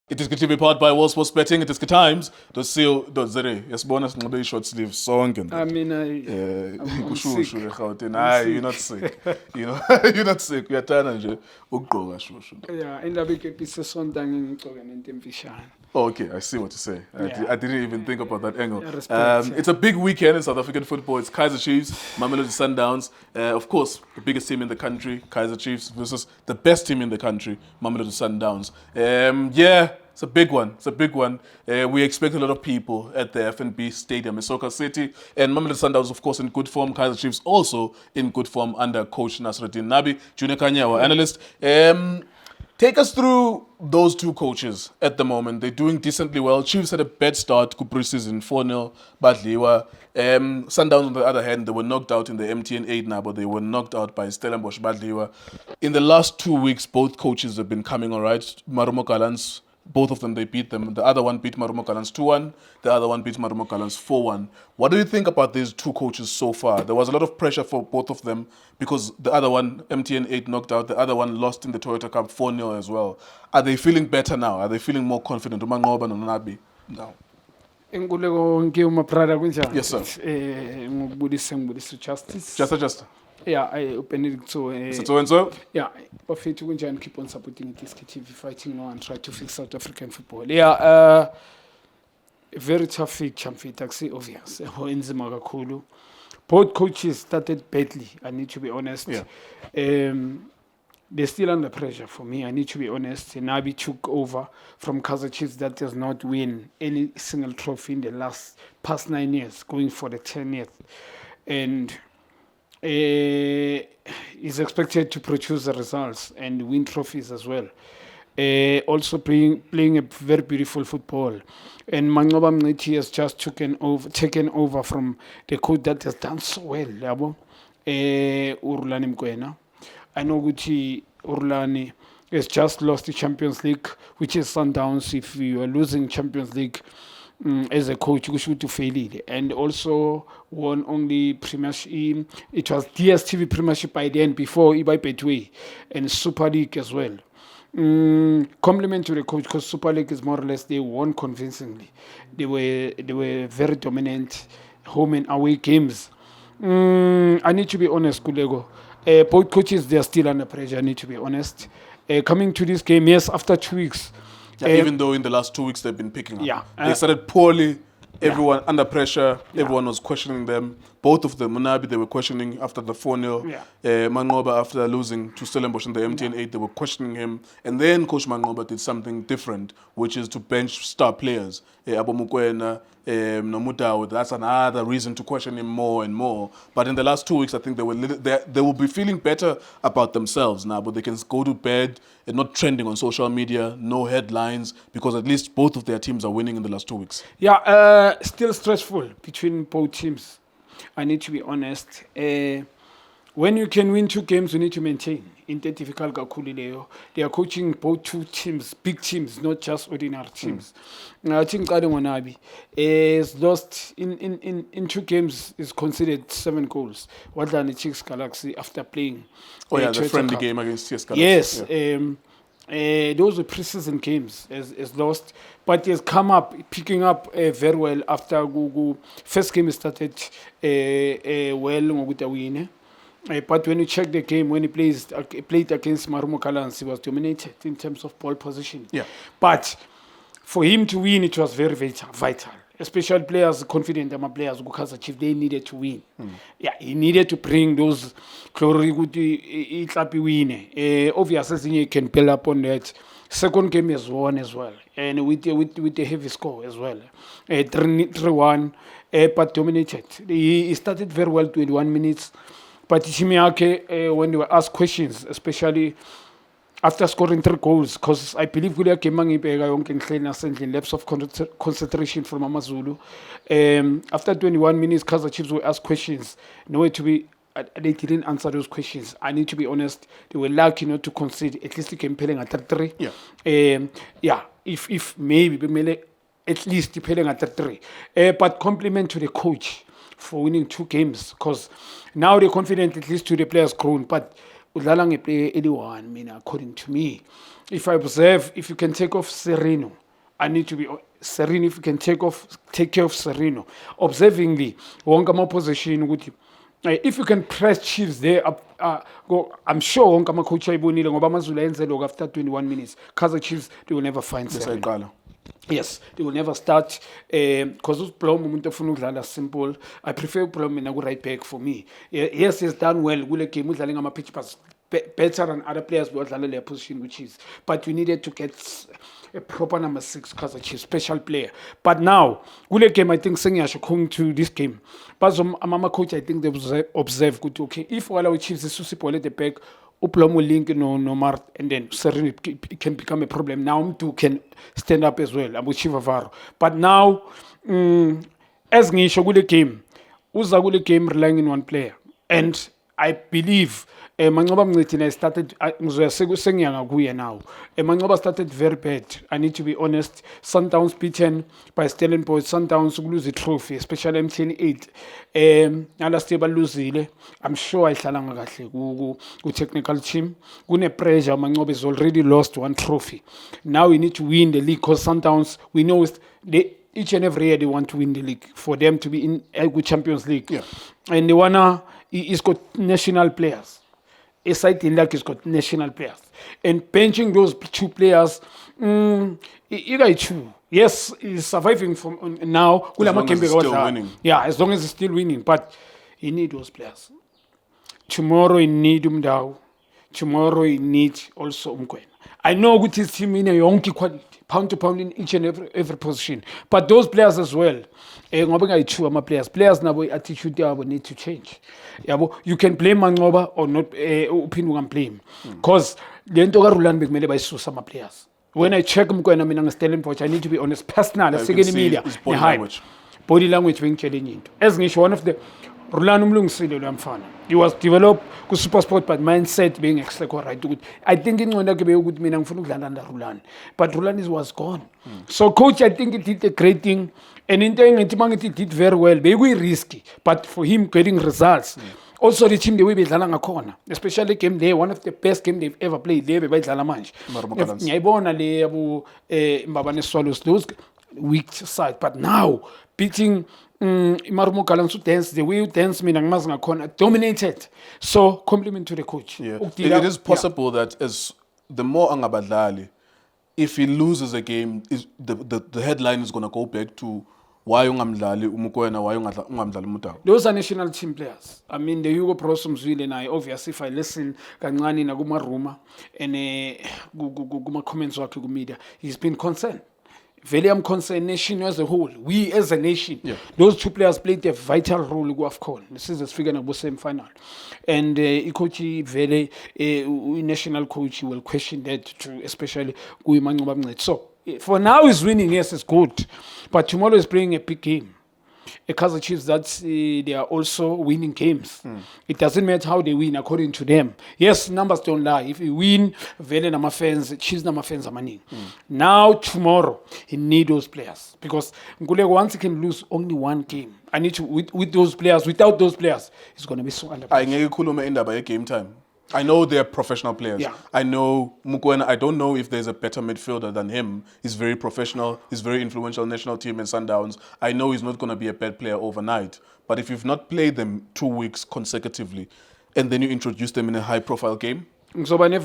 It is good to be powered by World Sports Betting. It is good times. .co.za. Yasibona sinqobe short sleeve sonke. I mean, I'm sick. You're not sick. You're not sick. Uyathanda nje ukugqoka shushu. Yeah, indaba ikepise sonta ngingigcoke nento emfishane. Okay, I see what you say. I didn't even think about that angle. Yeah, respect, It's a big weekend in South African football. It's Kaizer Chiefs, Mamelodi Sundowns. Of course, the biggest team in the country, Kaizer Chiefs, versus the best team in the country, Mamelodi Sundowns. It's a big one. It's a big one. We expect a lot of people at the FNB Stadium in Soka City. And Mamelodi Sundowns, of course, in good form. Kaizer Chiefs also in good form under coach Nasruddin Nabi. Junior Kanya, our analyst. Take us through those two coaches at the moment. They're doing decently well. Chiefs had a bad start to pre-season, 4-0, Badliwa. Sundowns, on the other hand, they were knocked out in the MTN 8 now, but they were knocked out by Stellenbosch Badliwa. In the last 2 weeks, both coaches have been coming all right. Marumo Gallants, both of them, they beat them. The other one beat Marumo Gallants 2-1. The other one beat Marumo Gallants 4-1. What do you think about these two coaches so far? There was a lot of pressure for both of them because the other one, MTN 8, knocked out. The other one lost in the Toyota Cup 4-0 as well. Are they feeling better now? Are they feeling more confident? Umanqoba noNabi now. Enkululeko ngiye umabrada kunjani? Yes, sir. Ngibulisa Justice. Just. Yeah, Benedict so. So. Yeah, bafethu kunjani, keep on supporting Diski TV, fighting on, try to fix South African football. Yeah, very tough fixture, mfethu obvious. Inzima kakhulu. Both coaches started badly, I need to be honest. Yeah. They're still under pressure for me, I need to be honest. Nabi took over from Kaizer Chiefs that does not win any single trophy in the past 9 years, going for the 10th. And is expected to produce the results and win trophies as well. Also playing a very beautiful football. And Manqoba Mngqithi has just taken over from the coach that has done so well, yabo. Urulani Mkwena. I know Gucci Urulani has just lost the Champions League, which is Sundowns. If you are losing Champions League as a coach, you should fail it. And also won only Premiership. It was DSTV Premiership by then before Ibai Betway and Super League as well. Compliment to the coach because Super League is more or less they won convincingly. They were very dominant home and away games. I need to be honest, Kulego. Both coaches, they are still under pressure, I need to be honest. Coming to this game, yes, after 2 weeks. Yeah, even though in the last 2 weeks they've been picking up. Yeah. They started poorly. Everyone under pressure. Everyone was questioning them. Both of them, Munabi, they were questioning after the 4-0. Manqoba, after losing to Stellenbosch in the MTN 8, they were questioning him. And then Coach Manqoba did something different, which is to bench star players. Abo Mokoena, Nomutao, that's another reason to question him more and more. But in the last 2 weeks, I think they will be feeling better about themselves now, but they can go to bed and not trending on social media, no headlines, because at least both of their teams are winning in the last 2 weeks. Yeah, still stressful between both teams. I need to be honest. When you can win 2 games, you need to maintain. Into difficult kakhulu. They are coaching both 2 teams, big teams, not just ordinary teams. I think Kadengwanabi is lost in 2 games is considered 7 goals. What than the Chiefs Galaxy after playing? The friendly game against CS Galaxy. Yes. Those were pre-season games is lost, but he has come up, picking up very well after Gugu. First game started well. But when you check the game, when he played against Marumo Gallants, he was dominated in terms of ball position. Yeah. But for him to win, it was very, very vital. Especially players, confident players, Kaizer Chiefs, they needed to win. Yeah, he needed to bring those glory to win. Obviously, you can build up on that. Second game is won as well, and with the heavy score as well, 3-1, but dominated. He started very well, 21 minutes. But Chimiake, when they were asked questions, especially after scoring 3 goals, because I believe Gulia Kemangi Pega lapse of concentration from Amazulu. After 21 minutes, Kaizer Chiefs were asked questions. Nowhere to be, they didn't answer those questions. I need to be honest, they were lucky not to concede. At least they came playing at 3. If maybe at least they playing at 3. But compliment to the coach for winning 2 games, because now they're confident at least to the players grown. But udlala ngeplayer eli-one mina according to me. If I observe, if you can take off Sereno, I need to be Sereno. If you can take care of Sereno, observingly, wonke ama-position ukuthi if you can press Chiefs there go, I'm sure wonke ama-coach ayibonile ngoba amazulu ayenze lokho after 21 minutes. Kaizer Chiefs, they will never find Sereno. Yes, they will never start because uSiblom umuntu ofuna ukudlala simple. I prefer uSiblom mina ku right back for me. Yes, he's done well kule game udlala ngama pitch pass better than other players who are their position, which is, but we needed to get a proper number 6 because a special player. But now, kule game, I think Sengyasho coming to this game. But Mama coach, I think they observe good. Okay, if all our Chiefs is Susipole at the back, Uplomo will link no Mart, and then certainly it can become a problem. Now Mtu can stand up as well. I'm with Chivavaro. But now, as Ngisho kule game, Uza kule game relying on one player, and I believe Mangoba Mnitina started now. Mangoba started very bad. I need to be honest. Sundowns beaten by Stellenbosch. Sundowns lose the trophy, especially MTN 8. Last year lose. I'm sure I shall technical team. Gune pressure. Mangoba has already lost one trophy. Now we need to win the league because Sundowns, we know each and every year they want to win the league for them to be in a good Champions League. Yeah. And they wanna, it's got national players. A side in like it's got national players. And benching those 2 players, yes, he's surviving from now. As long as he's still winning. Yeah, as long as he's still winning. But he need those players. Tomorrow he need Umdao. Tomorrow he need also Umkwena. I know good his team in a yonki quality, pound to pound in each and every position. But those players as well. Players now attitude they need to change. You can blame Mangoba or not can blame. Because the entire Rulan big made by some players. When I check Mkwena Stellenbosch, I need to be honest, personal, second media. Body language being challenging. As Nish, one of the Rulanum Lung he was developed with super sport, but mindset being extra right. I think in one good meaning for Rulan. But Rulan was gone. So coach, I think it did a great thing. And in time, it did very well. They were risky. But for him getting results. Also the team the way they Zalanga corner. Especially game day, one of the best game they've ever played. They by Zalamanch. Mbabane Swallows, those weak side. But now beating Marumo Kalansu dance, the way you dance Minangmazanga corner dominated. So compliment to the coach. Yeah. It is possible that as the more Angabadlali, if he loses a game, the headline is gonna go back to why ungamdlali uMukwena, why ungamdlali Mutau. Those are national team players. I mean, the Hugo Prosumzwile and I, obviously, if I listen, Kangani Naguma Ruma, and Guma comments wakhe media, he's been concerned. Very concerned, nation as a whole. We as a nation, those 2 players played a vital role in AFCON. This is the figure of the same final. And coach, very national coach will question that too, especially Guimango. So for now, he's winning. Yes, it's good. But tomorrow is playing a big game. A Kaizer Chiefs that they are also winning games. It doesn't matter how they win according to them. Yes, numbers don't lie. If you win, Vele nama fans, Chiefs nama fans are money. Now tomorrow, he need those players because Ngule once he can lose only one game. I need to with those players. Without those players, it's gonna be so under pressure. I game time. I know they're professional players. Yeah. I know Mukwena. I don't know if there's a better midfielder than him. He's very professional. He's very influential national team in Sundowns. I know he's not going to be a bad player overnight. But if you've not played them 2 weeks consecutively, and then you introduce them in a high-profile game, he's going to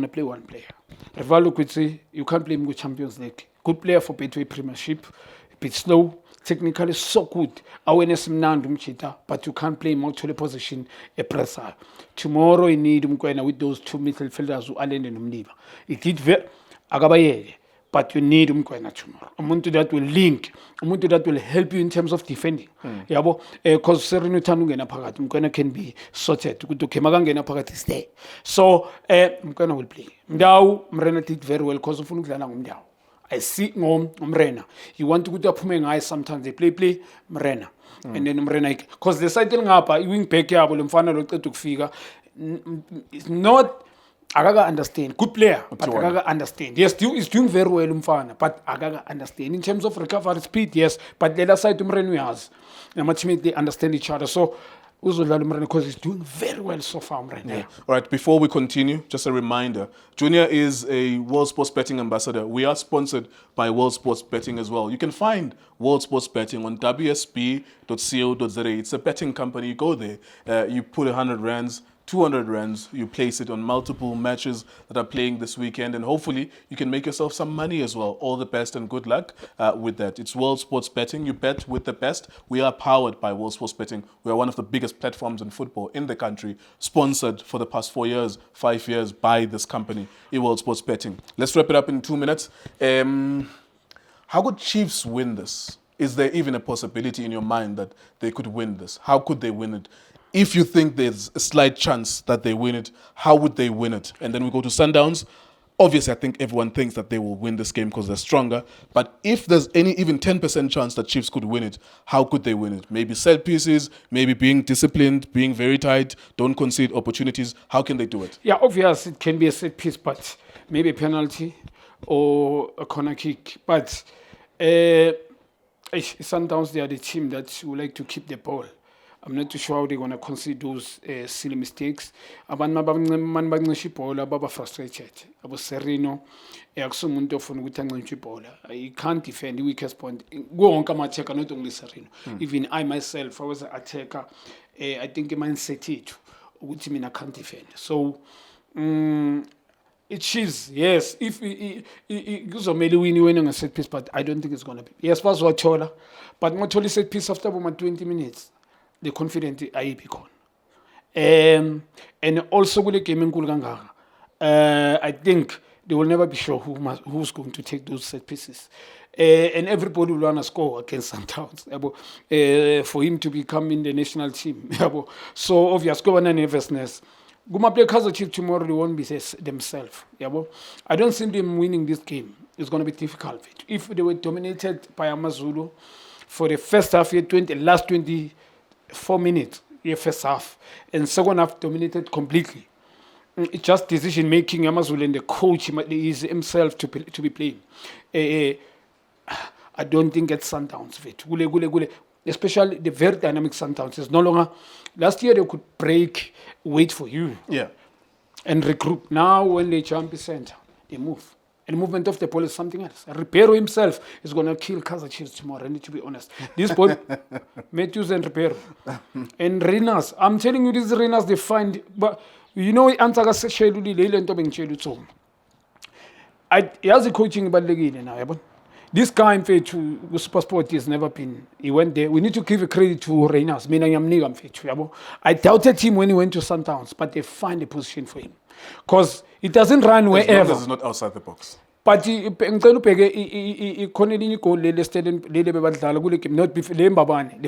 play one player. Rivalo Kwitsi, you can't play him with Champions League. Good player for Betway Premiership. A bit slow. Technically so good. Awareness mchita, but you can't play multiple position a presser. Tomorrow you need Mkwena with those 2 midfielders who are in Umliba. It did very Agabaye, but you need Mkwena tomorrow. Umuntu that will link, Umuntu that will help you in terms of defending. Yabo, because Sereno Tanungena Pagat, Mkwena can be sorted to Kemagangena Pagat is there. So Mkwena will play. Mdao Mrena did very well because of Funukla Mdao. I see Mrena. You want to go to Pumengai sometimes they play Mrena. And then Mrena, because the side ngapa, wing back yabo lumfana lo to figure. It's not Agaga understand. Good player, but Agaga understand. Yes, he's doing very well umfana, but Agaga understand. In terms of recovery speed, yes, but the other side to Mrena has. The teammates they understand each other. So uzodlala uMrene because he's doing very well so far uMrene. Yeah. All right, before we continue, just a reminder. Junior is a World Sports Betting ambassador. We are sponsored by World Sports Betting as well. You can find World Sports Betting on wsb.co.za. It's a betting company. You go there, you put 100 rands, 200 rands, you place it on multiple matches that are playing this weekend, and hopefully you can make yourself some money as well. All the best and good luck with that. It's World Sports Betting. You bet with the best. We are powered by World Sports Betting. We are one of the biggest platforms in football in the country, sponsored for the past 4 years, 5 years by this company, World Sports Betting. Let's wrap it up in 2 minutes. How could Chiefs win this? Is there even a possibility in your mind that they could win this? How could they win it? If you think there's a slight chance that they win it, how would they win it? And then we go to Sundowns. Obviously, I think everyone thinks that they will win this game because they're stronger. But if there's any even 10% chance that Chiefs could win it, how could they win it? Maybe set pieces, maybe being disciplined, being very tight, don't concede opportunities. How can they do it? Yeah, obvious it can be a set piece, but maybe a penalty or a corner kick. But Sundowns, they are the team that would like to keep the ball. I'm not too sure how they're going to concede those silly mistakes. Abantu abancinci ibhola baba frustrated. Abo Serino akusumuntu ofuna ukuthi ancince ibhola. He can't defend the weakest point. Go wonke ama-attacker, not only Serino. Even I myself, I was an attacker. I think mindset yethu ukuthi mina can't defend. So it is, yes. If kuzomele win a set piece, but I don't think it's going to be. Yes, bazwathola, but ngothola set piece after about 20 minutes. The confident ayiphi khona. And also kule game enkulu kangaka, I think they will never be sure who's going to take those set pieces. And everybody will want to score against Sundowns for him to become in the national team. So obvious, go on nervousness. Guma play Kaizer Chiefs tomorrow, they won't be themselves. I don't see them winning this game. It's going to be difficult. If they were dominated by AmaZulu for the first half, last 24 minutes, first half, and second half dominated completely. It's just decision making. AmaZulu and the coach is himself to be playing. I don't think it's Sundowns. Especially the very dynamic Sundowns. It's no longer. Last year they could break, wait for you, and regroup. Now when they jump the center, they move. And movement of the ball is something else. Ribeiro himself is going to kill Kaizer Chiefs tomorrow, I need to be honest. This ball, Matthews and Ribeiro. And Renas, I'm telling you, these Renas, they find, but you know, Antaka Sheduli, Leyland Tobing Chedu. He has a coaching about Legine now. This guy in fact to Sport has never been. He went there. We need to give a credit to Renas. I doubted him when he went to Sundowns, but they find a position for him. Because it doesn't run wherever. As long as it's not outside the box. But the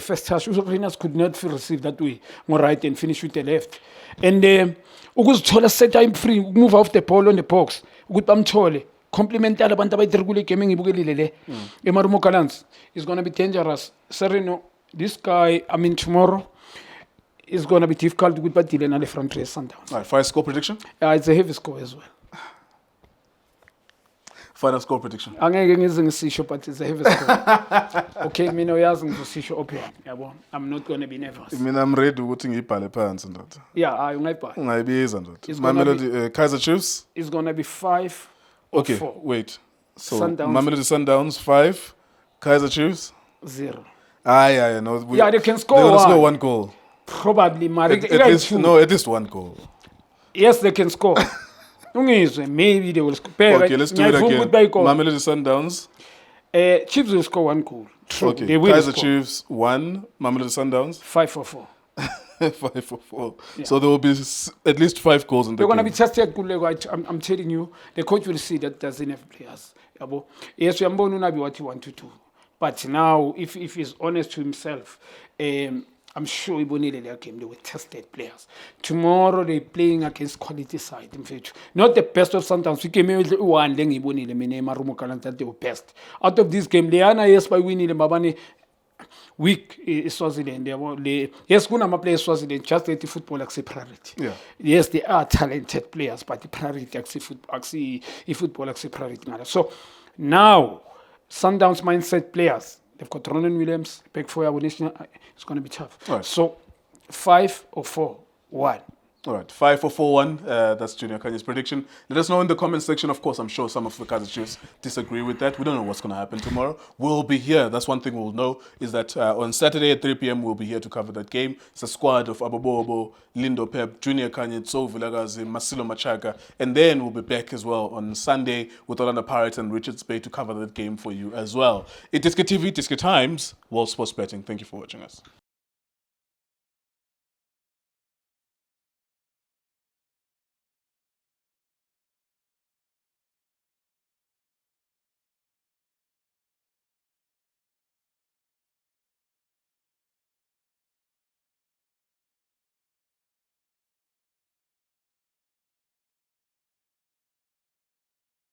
first touch, Renas could not receive that way. More right and finish with the left. And set time free, move off the ball on the box. Complementary abantu abayithirikule game engibukelile le eMarumo Gallants is going to be dangerous. Sereno, this guy, I mean tomorrow is going to be difficult with Badile and the front race Sundowns. All right, final score prediction? It's a heavy score as well. Final score prediction? Angeke ngize ngisisho, but it's a heavy score. Okay, mina uyazi ngizosisho open. Yabo, I'm not going to be nervous. I'm ready ukuthi ngibhale phansi ndoda. Yeah, ungayibhala. Ungayibiza ndoda. Mamelodi Kaizer Chiefs? It's going to be 5. Okay, 4. Wait. So, Mamelodi Sundowns 5, Kaizer Chiefs 0. No. They can score. They're going to score 1 goal. Probably, at least 1 goal. Yes, they can score. Maybe they will score. Okay, let's do it again. Mamelodi Sundowns. Chiefs will score 1 goal. True. Okay, they will Kaizer score. Chiefs 1, Mamelodi Sundowns 5-4. 5-4. Yeah. So there will be at least 5 goals in the game. They're going to be tested. I'm telling you, the coach will see that doesn't have players. Yes, we are going to be what he wants to do. But now, if he's honest to himself, I'm sure he will need their game. They were tested players. Tomorrow they're playing against quality side. In fact, not the best of Sundowns. We came in one thing. Marumo Gallants that they were best. Out of this game, they are yes by winning the Mabani. Weak Swaziland. Yes, kuna players Swaziland just the football as a priority. Yeah. Yes, they are talented players, but the priority as football as a priority. So now, Sundowns mindset players. They've got Ronan Williams, back for our national. It's going to be tough. Right. So 5 or 4-1. All right, 5 or 4-1. That's Junior Kanye's prediction. Let us know in the comment section. Of course, I'm sure some of the Kaizer Chiefs disagree with that. We don't know what's going to happen tomorrow. We'll be here. That's one thing we'll know is that on Saturday at 3 p.m. we'll be here to cover that game. It's a squad of Abobobo, Lindo Pep, Junior Kanye, Tso Vilagazi, Masilo Machaka, and then we'll be back as well on Sunday with Orlando Pirates and Richards Bay to cover that game for you as well. It is TV, Tiske Times, World Sports Betting. Thank you for watching us.